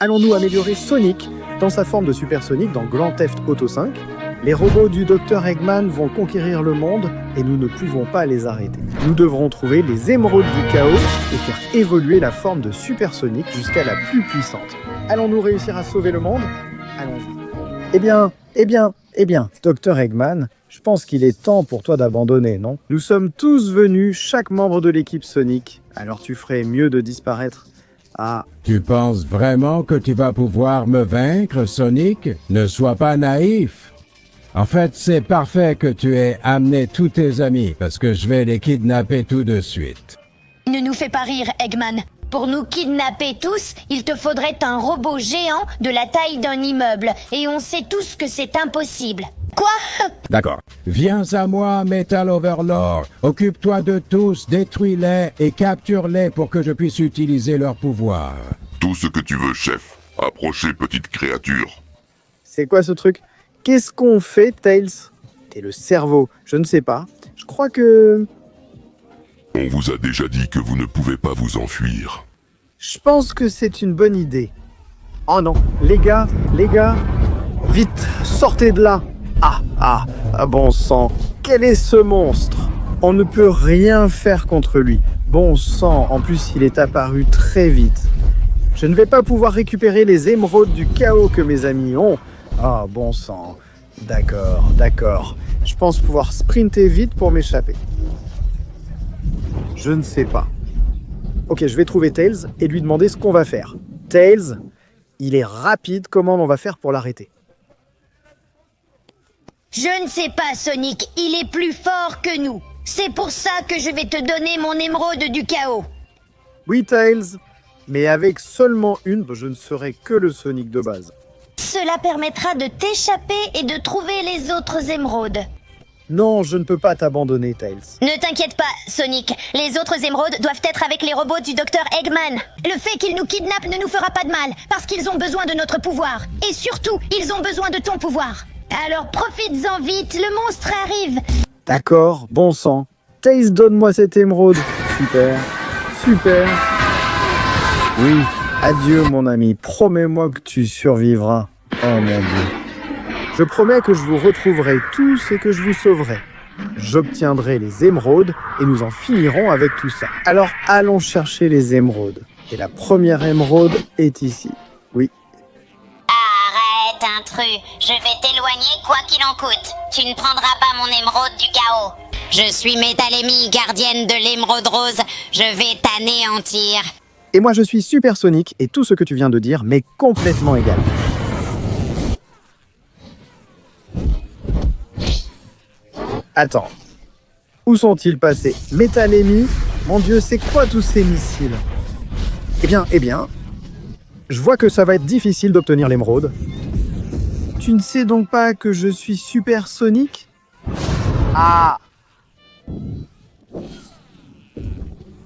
Allons-nous améliorer Sonic dans sa forme de Super Sonic dans Grand Theft Auto 5 ? Les robots du Dr Eggman vont conquérir le monde et nous ne pouvons pas les arrêter. Nous devrons trouver les émeraudes du chaos et faire évoluer la forme de Super Sonic jusqu'à la plus puissante. Allons-nous réussir à sauver le monde ? Allons-y. Eh bien, Dr Eggman, je pense qu'il est temps pour toi d'abandonner, non ? Nous sommes tous venus, chaque membre de l'équipe Sonic, alors tu ferais mieux de disparaître. Ah, Tu penses vraiment que tu vas pouvoir me vaincre, Sonic? Ne sois pas naïf. En fait, c'est parfait que tu aies amené tous tes amis, parce que je vais les kidnapper tout de suite. Ne nous fais pas rire, Eggman. Pour nous kidnapper tous, il te faudrait un robot géant de la taille d'un immeuble. Et on sait tous que c'est impossible. Quoi ? D'accord. Viens à moi, Metal Overlord. Occupe-toi de tous, détruis-les et capture-les pour que je puisse utiliser leur pouvoir. Tout ce que tu veux, chef. Approchez, petite créature. c'est quoi ce truc ? Qu'est-ce qu'on fait, Tails ? T'es le cerveau, je ne sais pas. Je crois que... On vous a déjà dit que vous ne pouvez pas vous enfuir. Je pense que c'est une bonne idée. Oh non, les gars, vite, sortez de là. Ah, bon sang, quel est ce monstre ? On ne peut rien faire contre lui. Bon sang, en plus il est apparu très vite. Je ne vais pas pouvoir récupérer les émeraudes du chaos que mes amis ont. Ah, bon sang. D'accord. Je pense pouvoir sprinter vite pour m'échapper. Je ne sais pas. Ok, je vais trouver Tails et lui demander ce qu'on va faire. Tails, il est rapide, comment on va faire pour l'arrêter ? Je ne sais pas, Sonic. Il est plus fort que nous. C'est pour ça que je vais te donner mon émeraude du chaos. Oui, Tails, mais avec seulement une, je ne serai que le Sonic de base. Cela permettra de t'échapper et de trouver les autres émeraudes. Non, je ne peux pas t'abandonner, Tails. Ne t'inquiète pas, Sonic. Les autres émeraudes doivent être avec les robots du Dr Eggman. Le fait qu'ils nous kidnappent ne nous fera pas de mal, parce qu'ils ont besoin de notre pouvoir. Et surtout, ils ont besoin de ton pouvoir. Alors profites-en vite, le monstre arrive. D'accord, bon sang. Tails, donne-moi cette émeraude. Super. Oui, adieu mon ami, promets-moi que tu survivras. Oh mon Dieu. Je promets que je vous retrouverai tous et que je vous sauverai. J'obtiendrai les émeraudes et nous en finirons avec tout ça. Alors allons chercher les émeraudes. Et la première émeraude est ici. Oui. Arrête, intrus. Je vais t'éloigner quoi qu'il en coûte. Tu ne prendras pas mon émeraude du chaos. Je suis Métalémie, gardienne de l'émeraude rose. Je vais t'anéantir. Et moi je suis Super Sonic et tout ce que tu viens de dire m'est complètement égal. Attends. Où sont-ils passés ? Métalémie ? Mon Dieu, c'est quoi tous ces missiles ? Eh bien, je vois que ça va être difficile d'obtenir l'émeraude. Tu ne sais donc pas que je suis Super Sonic ? Ah !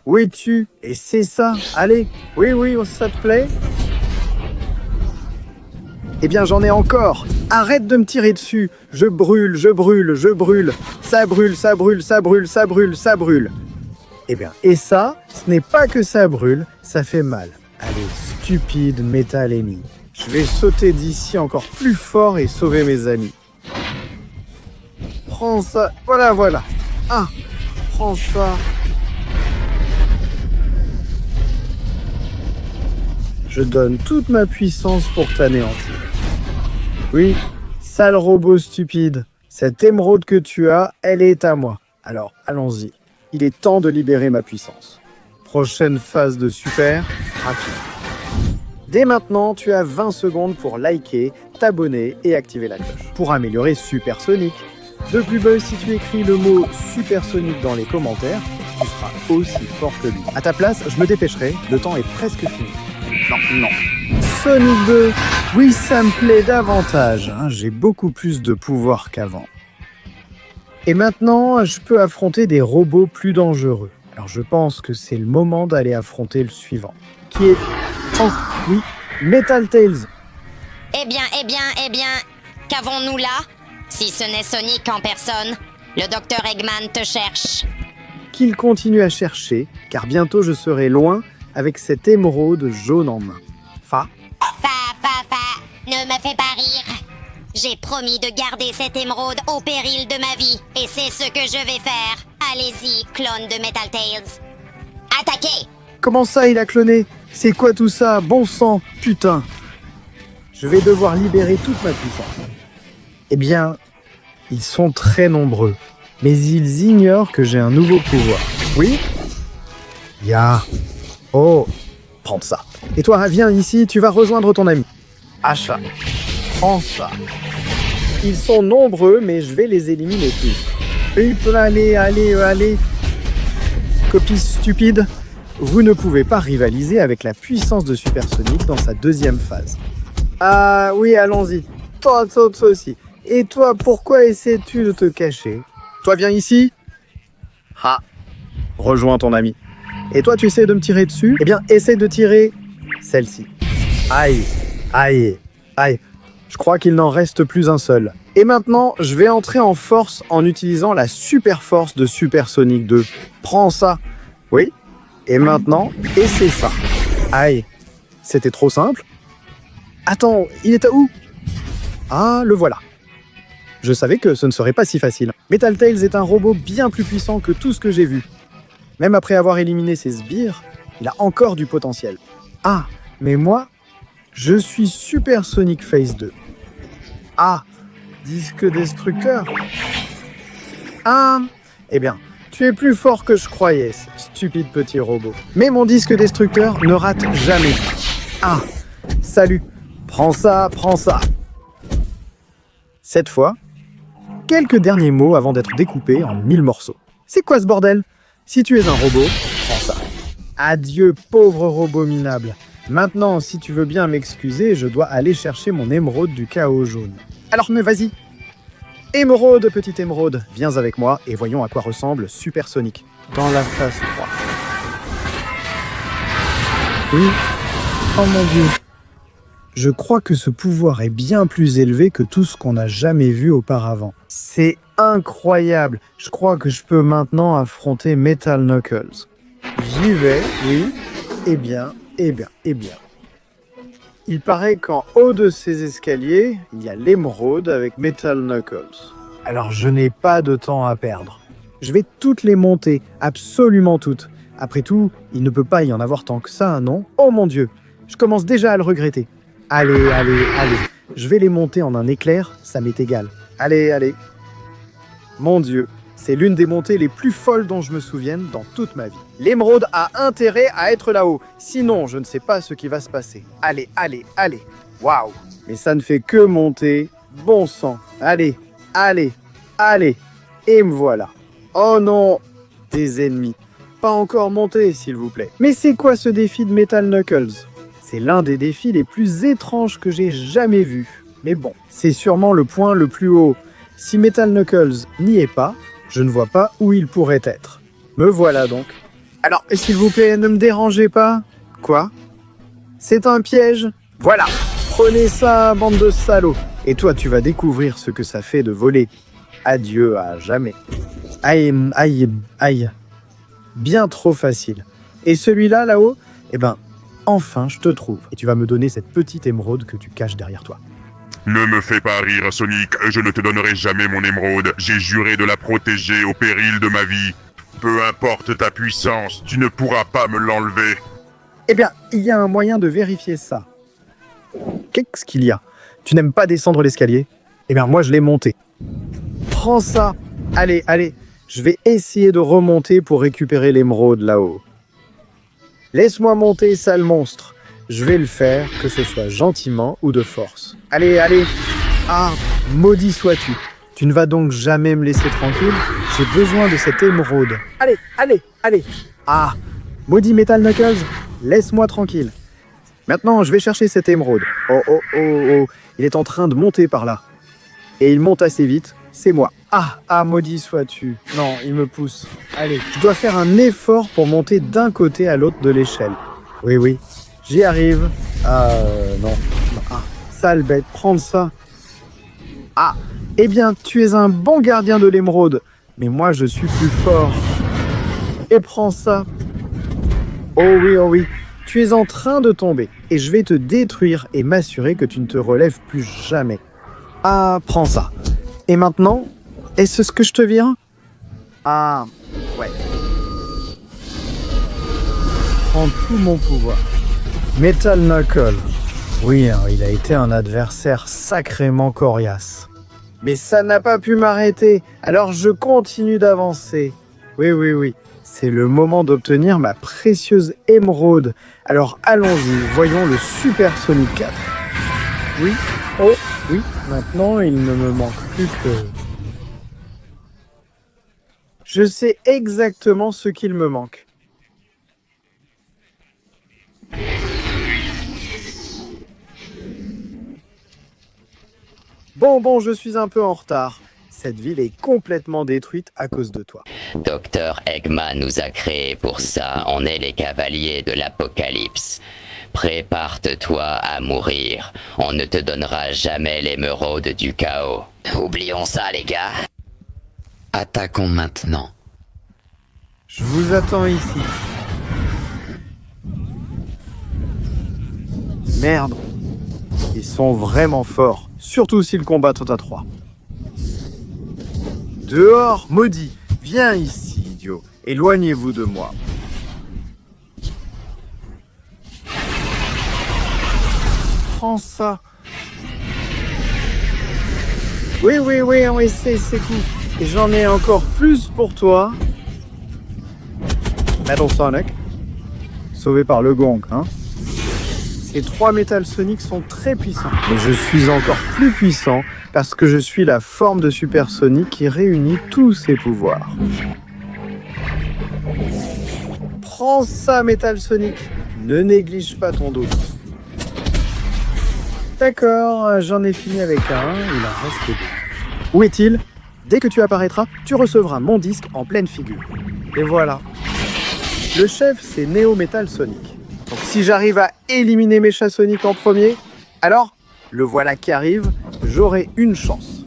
Où es-tu ? Et c'est ça. Allez, oui, ça te plaît ? Eh bien, j'en ai encore. Arrête de me tirer dessus. Je brûle. Ça brûle. Eh bien, et ça, ce n'est pas que ça brûle, ça fait mal. Allez, stupide Métalémie. Je vais sauter d'ici encore plus fort et sauver mes amis. Prends ça. Voilà. Ah, prends ça. Je donne toute ma puissance pour t'anéantir. Oui, sale robot stupide. Cette émeraude que tu as, elle est à moi. Alors, allons-y. Il est temps de libérer ma puissance. Prochaine phase de super, rapide. Dès maintenant, tu as 20 secondes pour liker, t'abonner et activer la cloche. Pour améliorer Super Sonic. De plus bas, si tu écris le mot Super Sonic dans les commentaires, tu seras aussi fort que lui. À ta place, je me dépêcherai, le temps est presque fini. Non. Sonic 2, oui, ça me plaît davantage. J'ai beaucoup plus de pouvoir qu'avant. Et maintenant, je peux affronter des robots plus dangereux. Alors je pense que c'est le moment d'aller affronter le suivant. Qui est... Oh, oui, Metal Tails. Eh bien, qu'avons-nous là ? Si ce n'est Sonic en personne, le Dr Eggman te cherche. Qu'il continue à chercher, car bientôt je serai loin avec cette émeraude jaune en main. Ne me fais pas rire. J'ai promis de garder cette émeraude au péril de ma vie, et c'est ce que je vais faire. Allez-y, clone de Metal Tails. Attaquez! Comment ça, il a cloné? C'est quoi tout ça? Bon sang, putain. Je vais devoir libérer toute ma puissance. Eh bien, ils sont très nombreux, mais ils ignorent que j'ai un nouveau pouvoir. Oui? Ya. Oh, prends ça. Et toi, viens ici, tu vas rejoindre ton ami. Achat. Prends ça. Ils sont nombreux, mais je vais les éliminer tous. Allez. Copie stupide. Vous ne pouvez pas rivaliser avec la puissance de Super Sonic dans sa deuxième phase. Ah oui, allons-y. Toi aussi. Et toi, pourquoi essaies-tu de te cacher? Toi, viens ici. Ah. Rejoins ton ami. Et toi, tu essaies de me tirer dessus? Eh bien, essaie de tirer celle-ci. Aïe. Je crois qu'il n'en reste plus un seul. Et maintenant, je vais entrer en force en utilisant la super force de Super Sonic 2. Prends ça. Oui. Et maintenant, essaie ça. Aïe. C'était trop simple. Attends, il est à où? Ah, le voilà. Je savais que ce ne serait pas si facile. Metal Tails est un robot bien plus puissant que tout ce que j'ai vu. Même après avoir éliminé ses sbires, il a encore du potentiel. Ah, mais moi, je suis Super Sonic Phase 2. Ah, disque destructeur. Ah, eh bien, tu es plus fort que je croyais, stupide petit robot. Mais mon disque destructeur ne rate jamais. Ah, salut. Prends ça. Cette fois, quelques derniers mots avant d'être découpé en 1000 morceaux. C'est quoi ce bordel? Si tu es un robot, prends ça. Adieu, pauvre robot minable. Maintenant, si tu veux bien m'excuser, je dois aller chercher mon émeraude du chaos jaune. Alors, mais vas-y. Émeraude, petite émeraude, viens avec moi et voyons à quoi ressemble Super Sonic dans la phase 3. Oui. Oh mon Dieu. Je crois que ce pouvoir est bien plus élevé que tout ce qu'on n'a jamais vu auparavant. C'est incroyable. Je crois que je peux maintenant affronter Metal Knuckles. J'y vais, oui. Eh bien. Il paraît qu'en haut de ces escaliers, il y a l'émeraude avec Metal Knuckles. Alors je n'ai pas de temps à perdre. Je vais toutes les monter, absolument toutes. Après tout, il ne peut pas y en avoir tant que ça, non? Oh mon Dieu, je commence déjà à le regretter. Allez. Je vais les monter en un éclair, ça m'est égal. Allez. Mon Dieu, c'est l'une des montées les plus folles dont je me souvienne dans toute ma vie. L'émeraude a intérêt à être là-haut, sinon je ne sais pas ce qui va se passer. Allez. Waouh. Mais ça ne fait que monter. Bon sang. Allez. Et me voilà. Oh non, des ennemis. Pas encore monté, s'il vous plaît. Mais c'est quoi ce défi de Metal Knuckles? C'est l'un des défis les plus étranges que j'ai jamais vus. Mais bon, c'est sûrement le point le plus haut. Si Metal Knuckles n'y est pas, je ne vois pas où il pourrait être. Me voilà donc. Alors, s'il vous plaît, ne me dérangez pas. Quoi? C'est un piège? Voilà. Prenez ça, bande de salauds. Et toi, tu vas découvrir ce que ça fait de voler. Adieu à jamais. Aïe. Bien trop facile. Et celui-là, là-haut, eh ben, enfin, je te trouve. Et tu vas me donner cette petite émeraude que tu caches derrière toi. Ne me fais pas rire, Sonic, je ne te donnerai jamais mon émeraude. J'ai juré de la protéger au péril de ma vie. Peu importe ta puissance, tu ne pourras pas me l'enlever. Eh bien, il y a un moyen de vérifier ça. Qu'est-ce qu'il y a? Tu n'aimes pas descendre l'escalier? Eh bien, moi, je l'ai monté. Prends ça. Allez. Je vais essayer de remonter pour récupérer l'émeraude là-haut. Laisse-moi monter, sale monstre. Je vais le faire, que ce soit gentiment ou de force. Allez. Ah, maudit sois-tu. Tu ne vas donc jamais me laisser tranquille? J'ai besoin de cette émeraude. Allez. Ah, maudit Metal Knuckles, laisse-moi tranquille. Maintenant, je vais chercher cette émeraude. Oh. Il est en train de monter par là. Et il monte assez vite. C'est moi. Ah, maudit sois-tu. Non, il me pousse. Allez, je dois faire un effort pour monter d'un côté à l'autre de l'échelle. Oui, j'y arrive. Non. Ah, sale bête, prends ça. Ah, eh bien, tu es un bon gardien de l'émeraude. Mais moi, je suis plus fort. Et prends ça. Oh oui. Tu es en train de tomber et je vais te détruire et m'assurer que tu ne te relèves plus jamais. Ah, prends ça. Et maintenant, est-ce ce que je te viens? Ah, ouais. Prends tout mon pouvoir. Metal Knuckle. Oui, hein, il a été un adversaire sacrément coriace. Mais ça n'a pas pu m'arrêter, alors je continue d'avancer. Oui. C'est le moment d'obtenir ma précieuse émeraude. Alors allons-y, voyons le Super Sonic 4. Oui, oh, oui, maintenant il ne me manque plus que... Je sais exactement ce qu'il me manque. Bon, je suis un peu en retard. Cette ville est complètement détruite à cause de toi. Docteur Eggman nous a créés pour ça. On est les cavaliers de l'apocalypse. Prépare-toi à mourir. On ne te donnera jamais l'émeraude du chaos. Oublions ça, les gars. Attaquons maintenant. Je vous attends ici. Merde. Ils sont vraiment forts. Surtout s'ils combattent à 3. Dehors, maudit. Viens ici, idiot. Éloignez-vous de moi. Prends ça. Oui, c'est cool. Et j'en ai encore plus pour toi. Metal Sonic. Sauvé par le gong, hein. Ces 3 Metal Sonic sont très puissants. Mais je suis encore plus puissant parce que je suis la forme de Super Sonic qui réunit tous ses pouvoirs. Prends ça, Metal Sonic. Ne néglige pas ton dos. D'accord, j'en ai fini avec un, il en reste 2. Où est-il? Dès que tu apparaîtras, tu recevras mon disque en pleine figure. Et voilà. Le chef, c'est Neo Metal Sonic. Donc si j'arrive à éliminer mes chats Sonic en premier, alors, le voilà qui arrive, j'aurai une chance.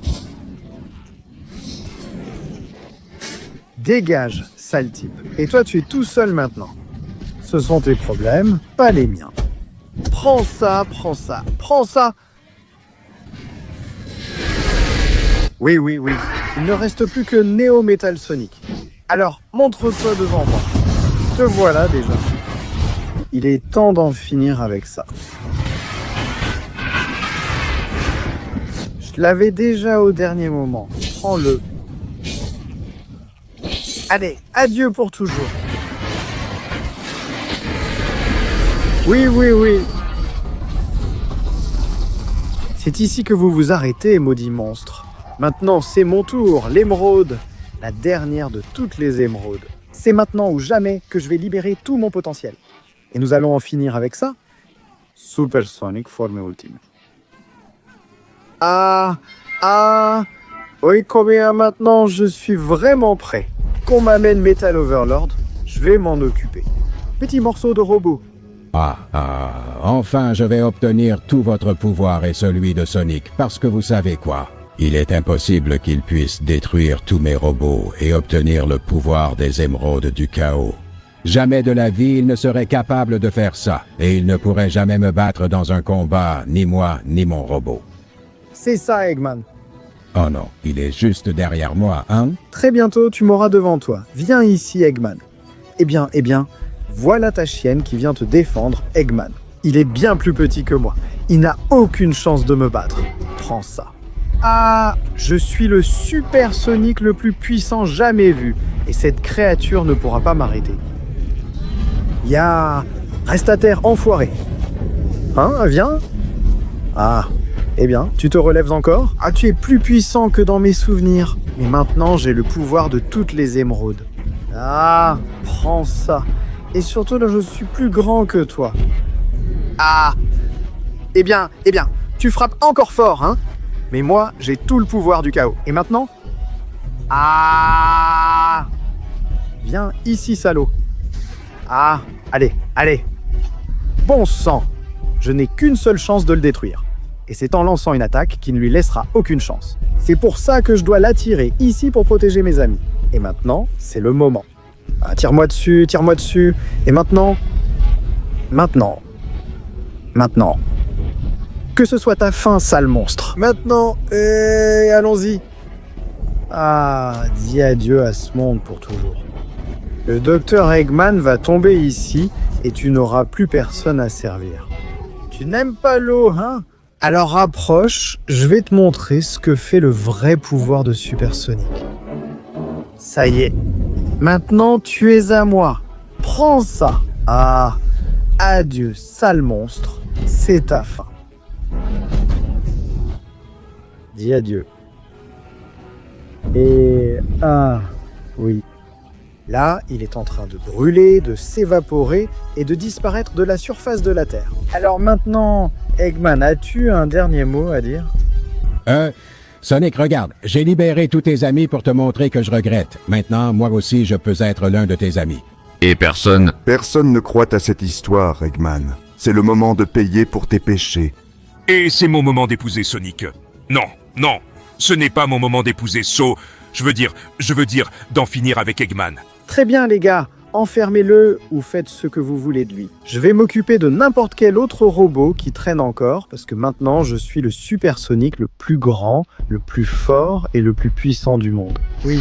Dégage, sale type. Et toi, tu es tout seul maintenant. Ce sont tes problèmes, pas les miens. Prends ça. Oui. Il ne reste plus que Neo Metal Sonic. Alors, montre-toi devant moi. Te voilà déjà. Il est temps d'en finir avec ça. Je l'avais déjà au dernier moment. Prends-le. Allez, adieu pour toujours. Oui. C'est ici que vous vous arrêtez, maudit monstre. Maintenant, c'est mon tour, l'émeraude. La dernière de toutes les émeraudes. C'est maintenant ou jamais que je vais libérer tout mon potentiel. Et nous allons en finir avec ça. Super Sonic forme ultime. Oui, combien maintenant je suis vraiment prêt. Qu'on m'amène Metal Overlord, je vais m'en occuper. Petit morceau de robot. Enfin je vais obtenir tout votre pouvoir et celui de Sonic, parce que vous savez quoi? Il est impossible qu'il puisse détruire tous mes robots et obtenir le pouvoir des émeraudes du chaos. Jamais de la vie il ne serait capable de faire ça, et il ne pourrait jamais me battre dans un combat, ni moi, ni mon robot. C'est ça, Eggman. Oh non, il est juste derrière moi, hein? Très bientôt, tu m'auras devant toi. Viens ici, Eggman. Eh bien, voilà ta chienne qui vient te défendre, Eggman. Il est bien plus petit que moi. Il n'a aucune chance de me battre. Prends ça. Je suis le Super Sonic le plus puissant jamais vu. Et cette créature ne pourra pas m'arrêter. Reste à terre, enfoiré. Hein, viens. Eh bien, tu te relèves encore? Tu es plus puissant que dans mes souvenirs. Mais maintenant, j'ai le pouvoir de toutes les émeraudes. Prends ça. Et surtout, là, je suis plus grand que toi. Eh bien, tu frappes encore fort, hein? Mais moi, j'ai tout le pouvoir du chaos. Et maintenant? Viens ici, salaud. Allez. Bon sang. Je n'ai qu'une seule chance de le détruire. Et c'est en lançant une attaque qui ne lui laissera aucune chance. C'est pour ça que je dois l'attirer ici pour protéger mes amis. Et maintenant, c'est le moment. Tire-moi dessus. Et maintenant? Maintenant. Maintenant. Que ce soit ta fin, sale monstre. Maintenant, et allons-y. Ah, dis adieu à ce monde pour toujours. Le docteur Eggman va tomber ici et tu n'auras plus personne à servir. Tu n'aimes pas l'eau, hein? Alors rapproche, je vais te montrer ce que fait le vrai pouvoir de Super Sonic. Ça y est. Maintenant, tu es à moi. Prends ça. Ah, adieu, sale monstre. C'est ta fin. Dis adieu. Et... ah, oui. Là, il est en train de brûler, de s'évaporer et de disparaître de la surface de la Terre. Alors maintenant, Eggman, as-tu un dernier mot à dire? Sonic, regarde, j'ai libéré tous tes amis pour te montrer que je regrette. Maintenant, moi aussi, je peux être l'un de tes amis. Et personne... Personne ne croit à cette histoire, Eggman. C'est le moment de payer pour tes péchés. Et c'est mon moment d'épouser Sonic. Non, non, ce n'est pas mon moment d'épouser So. Je veux dire d'en finir avec Eggman. Très bien les gars, enfermez-le ou faites ce que vous voulez de lui. Je vais m'occuper de n'importe quel autre robot qui traîne encore, parce que maintenant je suis le Super Sonic le plus grand, le plus fort et le plus puissant du monde. Oui,